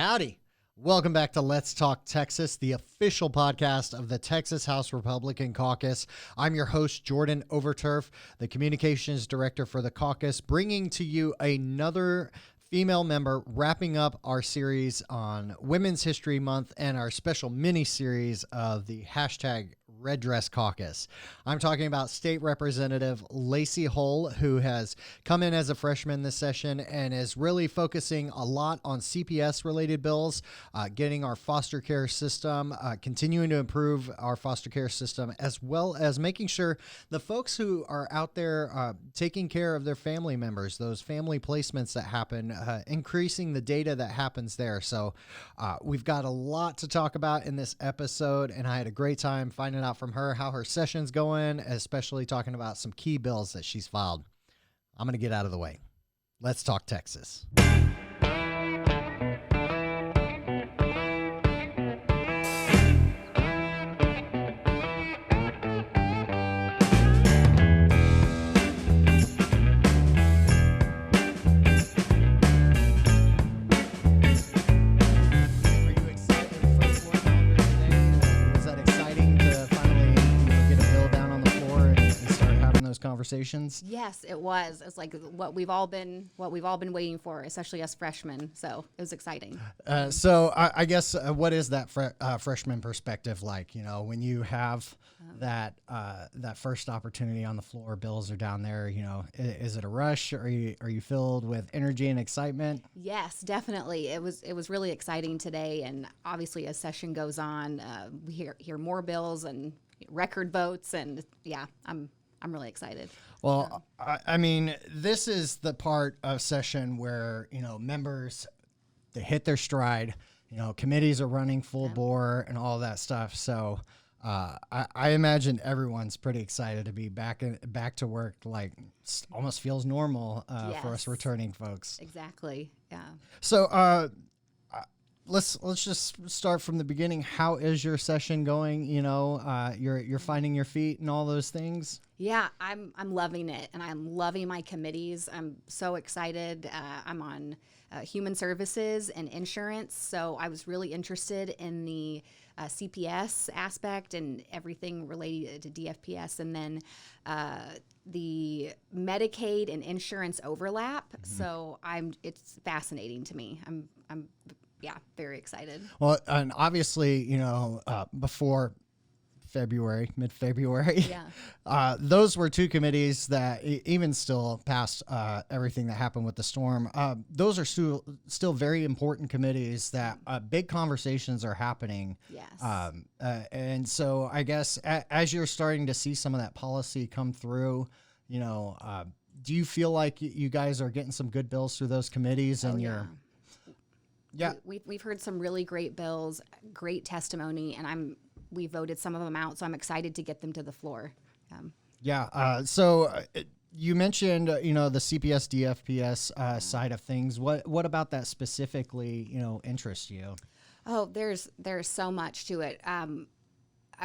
Howdy. Welcome back to Let's Talk Texas, the official podcast of the Texas House Republican Caucus. I'm your host, Jordan Overturf, the communications director for the caucus, bringing to you another female member, wrapping up our series on Women's History Month and our special mini-series of the hashtag Red Dress Caucus. I'm talking about State Representative Lacey Hull, who has come in as a freshman this session and is really focusing a lot on CPS-related bills, getting our foster care system, continuing to improve our foster care system, as well as making sure the folks who are out there taking care of their family members, those family placements that happen, increasing the data that happens there. So we've got a lot to talk about in this episode, and I had a great time finding out from her how her session's going, especially talking about some key bills that she's filed. I'm going to get out of the way. Let's talk Texas. Conversations? Yes, it was. It's like what we've all been waiting for, especially us freshmen. So it was exciting. So I guess what is that freshman perspective like? You know, when you have that first opportunity on the floor, bills are down there. You know, is it a rush? Are you filled with energy and excitement? Yes, definitely. It was really exciting today, and obviously as session goes on, we hear more bills and record votes, and yeah, I'm really excited. Well, I mean, this is the part of session where, you know, members, they hit their stride, you know, committees are running full bore and all that stuff. So I imagine everyone's pretty excited to be back to work, like almost feels normal for us returning folks. Exactly. Yeah. So let's just start from the beginning. How is your session going? You know, you're finding your feet and all those things. Yeah, I'm loving it, and I'm loving my committees. I'm so excited. I'm on human services and insurance, so I was really interested in the CPS aspect and everything related to DFPS, and then the Medicaid and insurance overlap. Mm-hmm. So it's fascinating to me. I'm very excited. Well, and obviously, you know, before mid-February, those were two committees that even still past everything that happened with the storm, those are still very important committees that big conversations are happening. Yes. And so I guess as you're starting to see some of that policy come through, you know, do you feel like you guys are getting some good bills through those committees? And Yeah, we've heard some really great bills, great testimony, and we voted some of them out, so I'm excited to get them to the floor. So you mentioned you know, the CPS DFPS side of things. What about that specifically, you know, interests you? Oh, there's so much to it.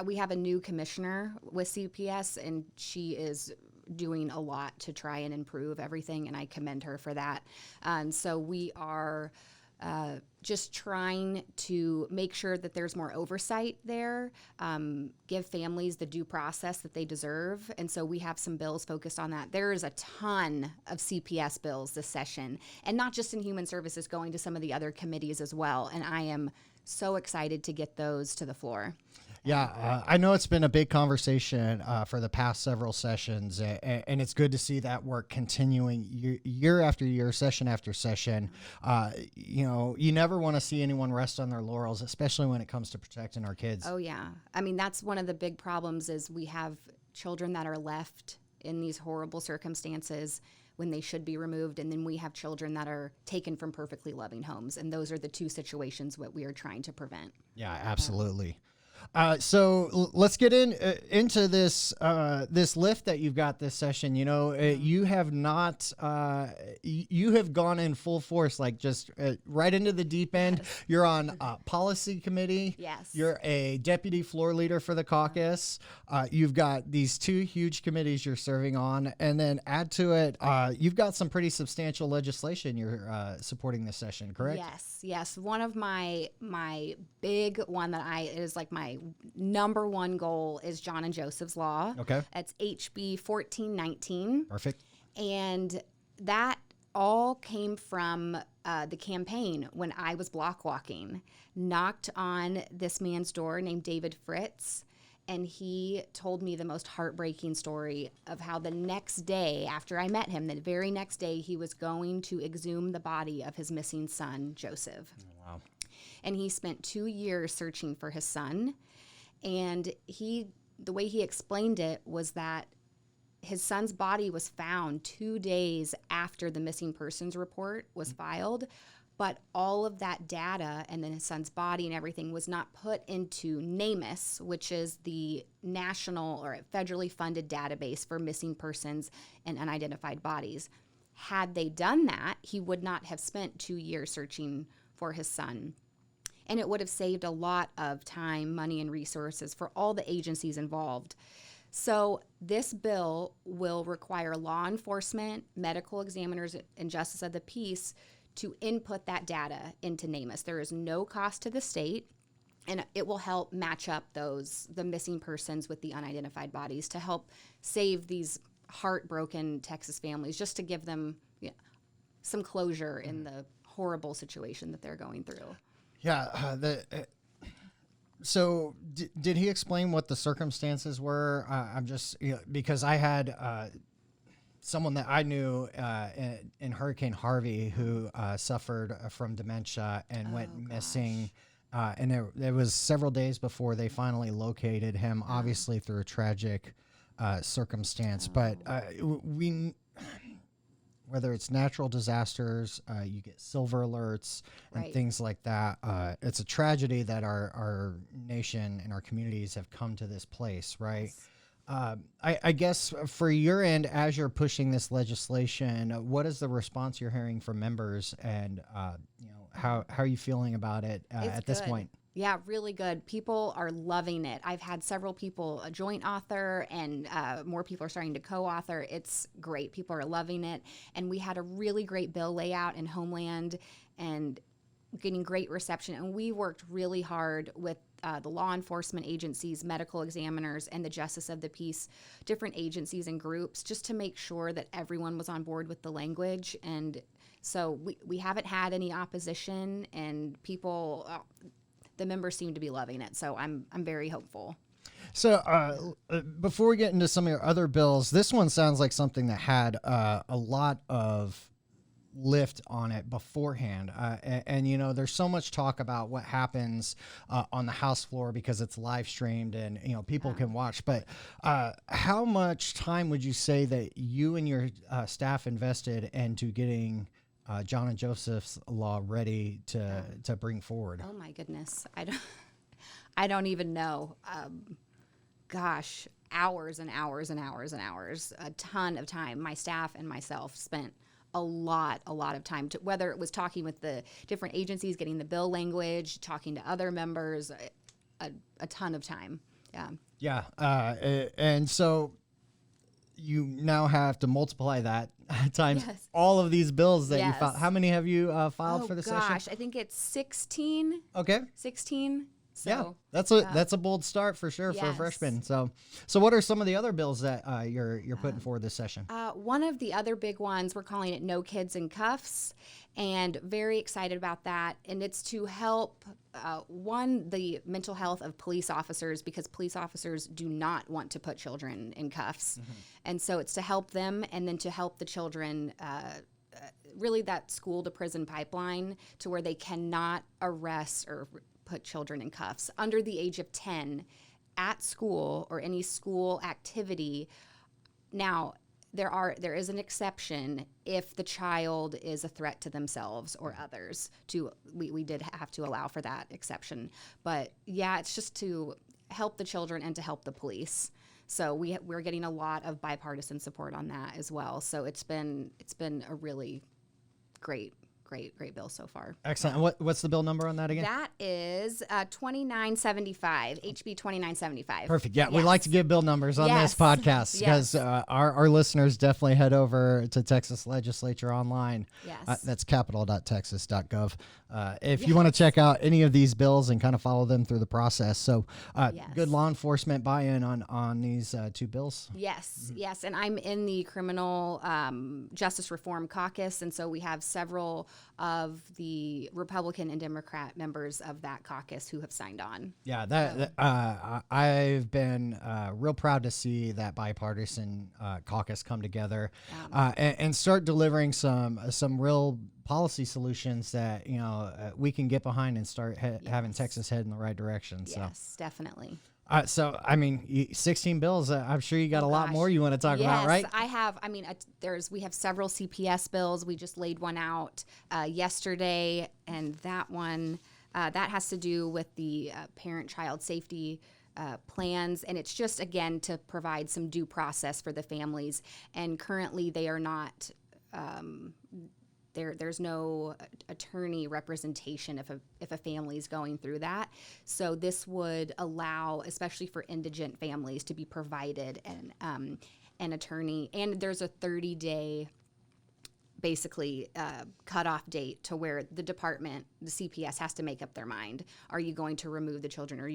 We have a new commissioner with CPS, and she is doing a lot to try and improve everything, and I commend her for that. And so we are just trying to make sure that there's more oversight there, give families the due process that they deserve. And so we have some bills focused on that. There is a ton of CPS bills this session, and not just in human services, going to some of the other committees as well. And I am so excited to get those to the floor. Yeah, I know it's been a big conversation for the past several sessions, and it's good to see that work continuing year after year, session after session. You know, you never want to see anyone rest on their laurels, especially when it comes to protecting our kids. Oh, yeah. I mean, that's one of the big problems is we have children that are left in these horrible circumstances when they should be removed, and then we have children that are taken from perfectly loving homes, and those are the two situations what we are trying to prevent. Yeah, absolutely. Let's get into this lift that you've got this session. You know, you have not you have gone in full force, like just right into the deep end. Yes. You're on policy committee. Yes. You're a deputy floor leader for the caucus. You've got these 2 huge committees you're serving on, and then add to it, you've got some pretty substantial legislation you're supporting this session. Correct? Yes. One of my big one that is like my number one goal is John and Joseph's Law. Okay. That's HB 1419. Perfect. And that all came from the campaign when I was block walking. Knocked on this man's door named David Fritz, and he told me the most heartbreaking story of how the next day after I met him, the very next day, he was going to exhume the body of his missing son, Joseph. Wow. And he spent 2 years searching for his son. And the way he explained it was that his son's body was found 2 days after the missing persons report was filed, but all of that data and then his son's body and everything was not put into NamUs, which is the national or federally funded database for missing persons and unidentified bodies. Had they done that, he would not have spent 2 years searching for his son. And it would have saved a lot of time, money, and resources for all the agencies involved. So this bill will require law enforcement, medical examiners, and justice of the peace to input that data into NamUs. There is no cost to the state, and it will help match up the missing persons with the unidentified bodies to help save these heartbroken Texas families, just to give them some closure in the horrible situation that they're going through. Yeah. So did he explain what the circumstances were? I'm just, because I had someone that I knew in Hurricane Harvey who suffered from dementia and went missing. And it was several days before they finally located him, obviously through a tragic circumstance. But whether it's natural disasters, you get silver alerts and things like that. It's a tragedy that our nation and our communities have come to this place, right? I guess for your end, as you're pushing this legislation, what is the response you're hearing from members, and how are you feeling about it at this point? Yeah, really good. People are loving it. I've had several people joint author, and more people are starting to co-author. It's great. People are loving it. And we had a really great bill layout in Homeland and getting great reception. And we worked really hard with the law enforcement agencies, medical examiners, and the justice of the peace, different agencies and groups, just to make sure that everyone was on board with the language. And so we haven't had any opposition, and people... the members seem to be loving it, so I'm very hopeful. So before we get into some of your other bills, this one sounds like something that had a lot of lift on it beforehand. And there's so much talk about what happens on the House floor because it's live streamed and, people can watch. But how much time would you say that you and your staff invested into getting John and Joseph's Law ready to bring forward? Oh my goodness, I don't even know. Gosh, hours and hours and hours and hours. A ton of time. My staff and myself spent a lot of time to, whether it was talking with the different agencies, getting the bill language, talking to other members, a ton of time. Yeah. And so you now have to multiply that times all of these bills that you filed. How many have you filed for the session? Gosh, I think it's 16. Okay. 16. So, that's a bold start for sure for a freshman. So what are some of the other bills that you're putting forward this session? One of the other big ones, we're calling it No Kids in Cuffs, and very excited about that. And it's to help, the mental health of police officers, because police officers do not want to put children in cuffs. Mm-hmm. And so it's to help them, and then to help the children, really that school to prison pipeline, to where they cannot arrest or put children in cuffs under the age of 10 at school or any school activity. Now, there is an exception if the child is a threat to themselves or others. We did have to allow for that exception. But yeah, it's just to help the children and to help the police. So we're getting a lot of bipartisan support on that as well. So it's been a really great bill so far. Excellent. And what's the bill number on that again? That is 2975, HB 2975. Perfect. Yeah, yes. we like to give bill numbers on this podcast because our listeners definitely head over to Texas Legislature online. Yes. That's capital.texas.gov. If you want to check out any of these bills and kind of follow them through the process. So good law enforcement buy-in on these two bills. Yes, yes. And I'm in the Criminal Justice Reform Caucus, and so we have several of the Republican and Democrat members of that caucus who have signed on. Yeah, I've been real proud to see that bipartisan caucus come together and start delivering some real policy solutions that we can get behind and start having Texas head in the right direction. So. Yes, definitely. So, I mean, 16 bills, I'm sure you got a lot more you want to talk about, right? Yes, I have. I mean, we have several CPS bills. We just laid one out yesterday, and that one, that has to do with the parent-child safety plans, and it's just, again, to provide some due process for the families. And currently, they are not... There's no attorney representation if a family is going through that. So this would allow, especially for indigent families, to be provided an attorney. And there's a 30-day, basically, cutoff date to where the department, the CPS, has to make up their mind. Are you going to remove the children? Or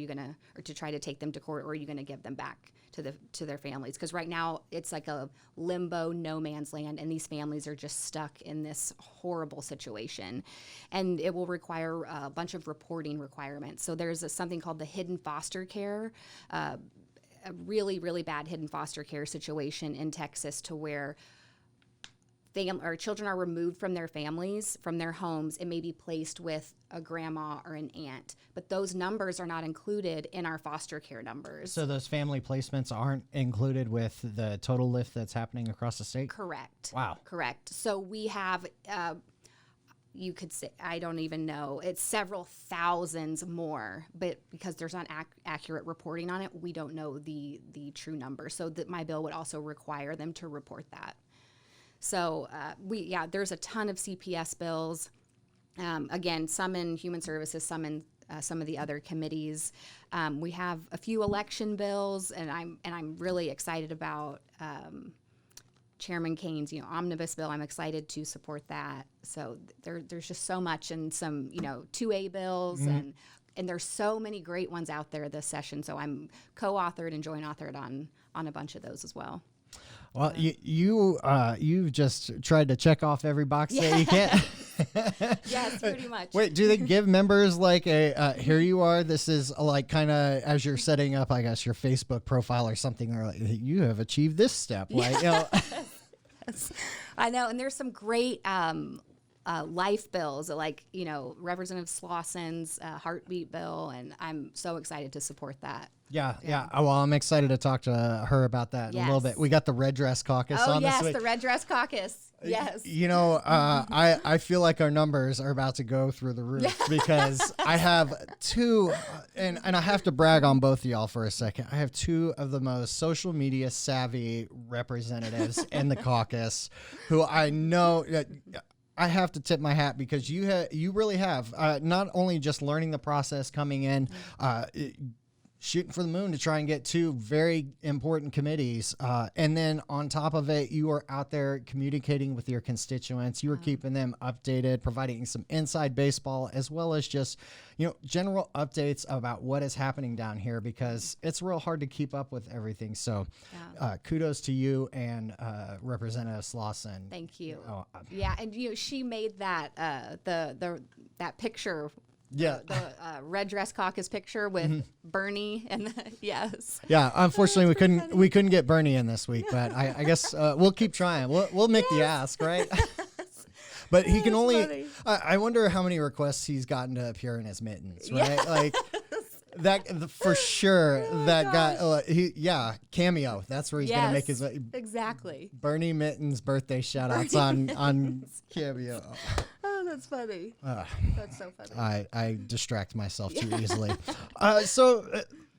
to try to take them to court? Or are you going to give them back to their families? Because right now it's like a limbo, no man's land, and these families are just stuck in this horrible situation. And it will require a bunch of reporting requirements. So there's something called the hidden foster care, a really, really bad hidden foster care situation in Texas, to where children are removed from their families, from their homes, and may be placed with a grandma or an aunt. But those numbers are not included in our foster care numbers. So those family placements aren't included with the total lift that's happening across the state? Correct. Wow. Correct. So we have, you could say, I don't even know, it's several thousands more, but because there's not accurate reporting on it, we don't know the true number. So that my bill would also require them to report that. So there's a ton of CPS bills. Again, some in Human Services, some in some of the other committees. We have a few election bills, and I'm really excited about Chairman Kane's omnibus bill. I'm excited to support that. So there's just so much, and some 2A bills, and there's so many great ones out there this session. So I'm co-authored and joint authored on a bunch of those as well. Well, you've just tried to check off every box that you can. Yes, pretty much. Wait, do they give members like here you are, this is like kind of as you're setting up, I guess, your Facebook profile or something, they're like, you have achieved this step. Like, Yes. I know, and there's some great life bills, like Representative Slauson's heartbeat bill, and I'm so excited to support that. Yeah. Well, I'm excited to talk to her about that in a little bit. We got the Red Dress Caucus on this week. The Red Dress Caucus. Yes. I feel like our numbers are about to go through the roof because I have two, and I have to brag on both of y'all for a second. I have two of the most social media savvy representatives in the caucus who I know. I have to tip my hat because you really have not only just learning the process coming in, shooting for the moon to try and get two very important committees. And then on top of it, you are out there communicating with your constituents. You are keeping them updated, providing some inside baseball, as well as just, general updates about what is happening down here, because it's real hard to keep up with everything. So kudos to you and Representative Slauson. Thank you. And she made that, that picture. The Red Dress Caucus picture with Bernie and yes. Yeah, unfortunately we couldn't get Bernie in this week, but I guess we'll keep trying. We'll make the ask, right? But he can only. Funny. I wonder how many requests he's gotten to appear in his mittens, right? Yes. Like that for sure. Guy, cameo. That's where he's gonna make his exactly. Bernie Mittens birthday shout outs on Cameo. That's funny. That's so funny. I distract myself too easily.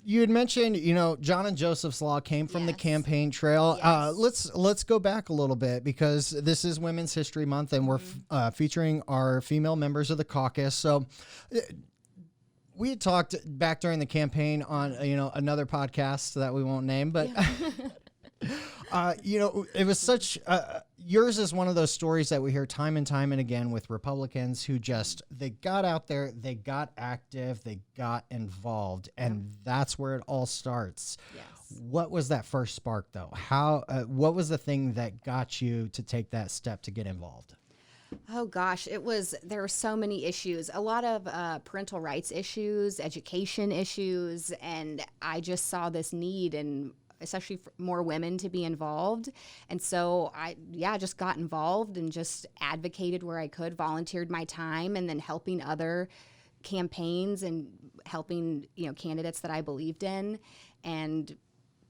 You had mentioned, John and Joseph's Law came from the Yes. campaign trail. Yes. Let's go back a little bit because this is Women's History Month, and we're featuring our female members of the caucus. So, we had talked back during the campaign on another podcast that we won't name, but it was such. Yours is one of those stories that we hear time and time and again with Republicans who they got out there, they got active, they got involved, and that's where it all starts. Yes. What was that first spark, though? What was the thing that got you to take that step to get involved? Oh gosh, there were so many issues, a lot of parental rights issues, education issues, and I just saw this need and especially for more women to be involved. And so I just got involved and just advocated where I could, volunteered my time, and then helping other campaigns and helping, candidates that I believed in. And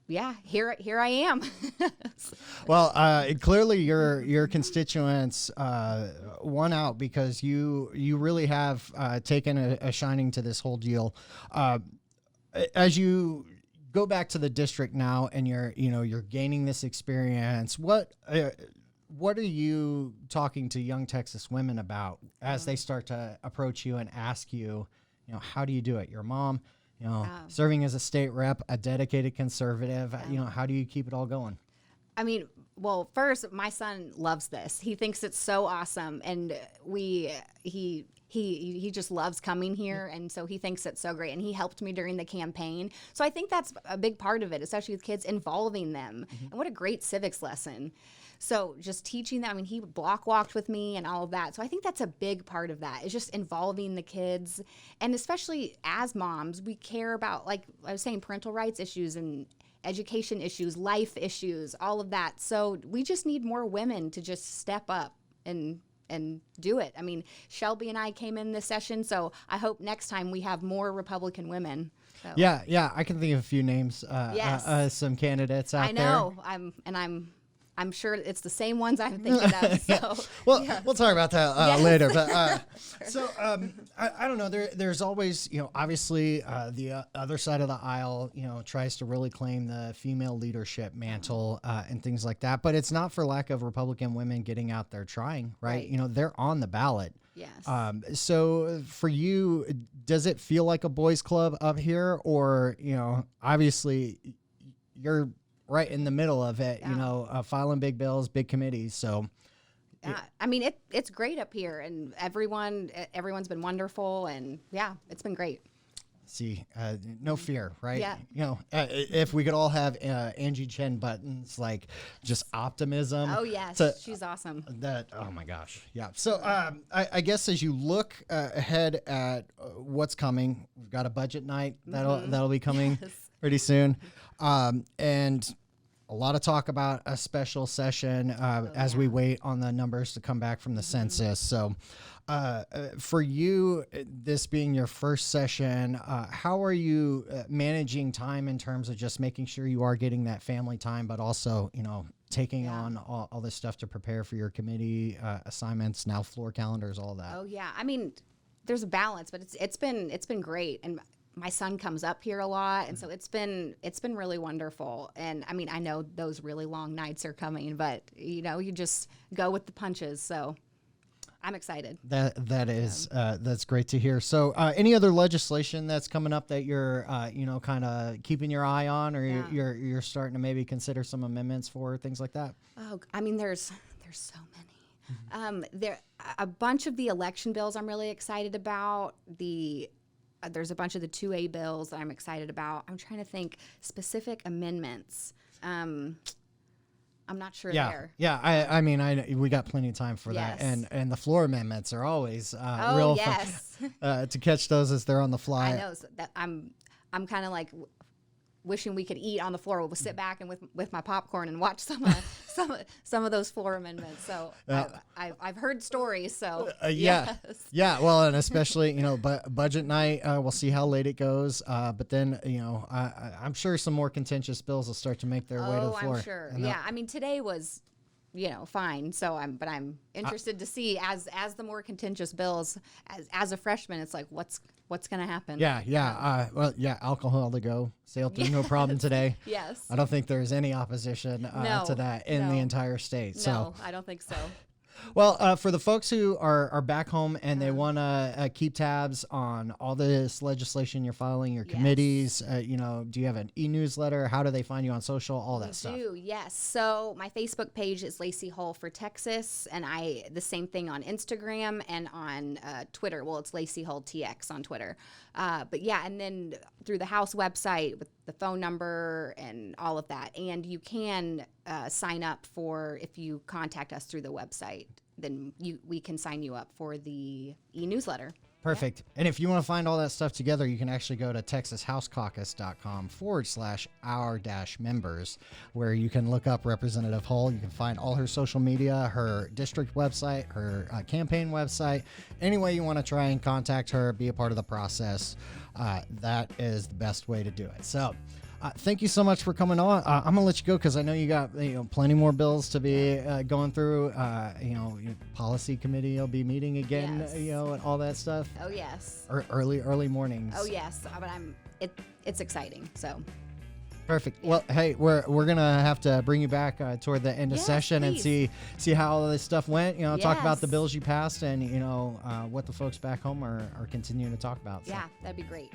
here I am. Well, clearly your constituents won out because you really have taken a shining to this whole deal. As you go back to the district now, and you're gaining this experience, what are you talking to young Texas women about as they start to approach you and ask you, how do you do it? Your mom, serving as a state rep, a dedicated conservative, how do you keep it all going? I mean, well, first, my son loves this. He thinks it's so awesome, and he just loves coming here, and so he thinks it's so great. And he helped me during the campaign, so I think that's a big part of it, especially with kids, involving them. And what a great civics lesson! So just teaching them. I mean, he block walked with me and all of that. So I think that's a big part of that, is just involving the kids, and especially as moms, we care about, like I was saying, parental rights issues and education issues, life issues, all of that. So we just need more women to just step up and do it. I mean, Shelby and I came in this session, so I hope next time we have more Republican women. So. Yeah, I can think of a few names. Yes. Some candidates out there. I know. I'm sure it's the same ones I'm thinking of. So, We'll talk about that later. But Sure. I don't know. There's always, obviously the other side of the aisle, tries to really claim the female leadership mantle and things like that. But it's not for lack of Republican women getting out there trying, right? They're on the ballot. Yes. So for you, does it feel like a boys' club up here, or obviously you're right in the middle of it, filing big bills, big committees. So, I mean, it's great up here, and everyone's been wonderful, and it's been great. See, no fear, right? Yeah. If we could all have Angie Chen buttons, like just optimism. Oh yes, she's awesome. Oh my gosh, yeah. So I guess as you look ahead at what's coming, we've got a budget night that'll be coming pretty soon, and a lot of talk about a special session as we wait on the numbers to come back from the census. So for you, this being your first session, how are you managing time in terms of just making sure you are getting that family time, but also, taking on all this stuff to prepare for your committee assignments, now floor calendars, all that? Oh yeah. I mean, there's a balance, but it's been great. And my son comes up here a lot, and so it's been really wonderful. And I mean, I know those really long nights are coming, but you just go with the punches. So I'm excited. That is that's great to hear. So any other legislation that's coming up that you're kind of keeping your eye on, or you're starting to maybe consider some amendments for, things like that? Oh, I mean, there's so many. There a bunch of the election bills I'm really excited about. There's a bunch of the 2A bills that I'm excited about. I'm trying to think specific amendments. I'm not sure there. Yeah. I mean, we got plenty of time for that. And the floor amendments are always real fun to catch those as they're on the fly. I know. So that I'm kind of like wishing we could eat on the floor. We'll sit back and with my popcorn and watch some of those floor amendments. So I've heard stories. So yeah. Well, and especially budget night. We'll see how late it goes. But then I'm sure some more contentious bills will start to make their way to the floor. I'm sure. I mean, today was fine. So I'm interested to see as the more contentious bills, as a freshman, it's like, what's going to happen? Yeah. Alcohol to go sailed through no problem today. Yes. I don't think there's any opposition to that in the entire state. No, I don't think so. Well, for the folks who are back home and they want to keep tabs on all this legislation you're filing, your committees, do you have an e-newsletter? How do they find you on social? All that stuff. Yes. So my Facebook page is Lacey Hull for Texas, and the same thing on Instagram and on Twitter. Well, it's Lacey Hull TX on Twitter. And then through the House website with the phone number and all of that. And you can sign up if you contact us through the website, then we can sign you up for the e-newsletter. Perfect. Yeah. And if you want to find all that stuff together, you can actually go to texashousecaucus.com/our-members, where you can look up Representative Hull. You can find all her social media, her district website, her campaign website. Any way you want to try and contact her, be a part of the process, that is the best way to do it. So thank you so much for coming on. I'm going to let you go because I know you got plenty more bills to be going through. Your policy committee will be meeting again, and all that stuff. Oh, yes. Early mornings. Oh, yes. But it's exciting, so. Perfect. Yeah. Well, hey, we're gonna have to bring you back toward the end of session and see how all this stuff went. Talk about the bills you passed and what the folks back home are continuing to talk about. Yeah, that'd be great.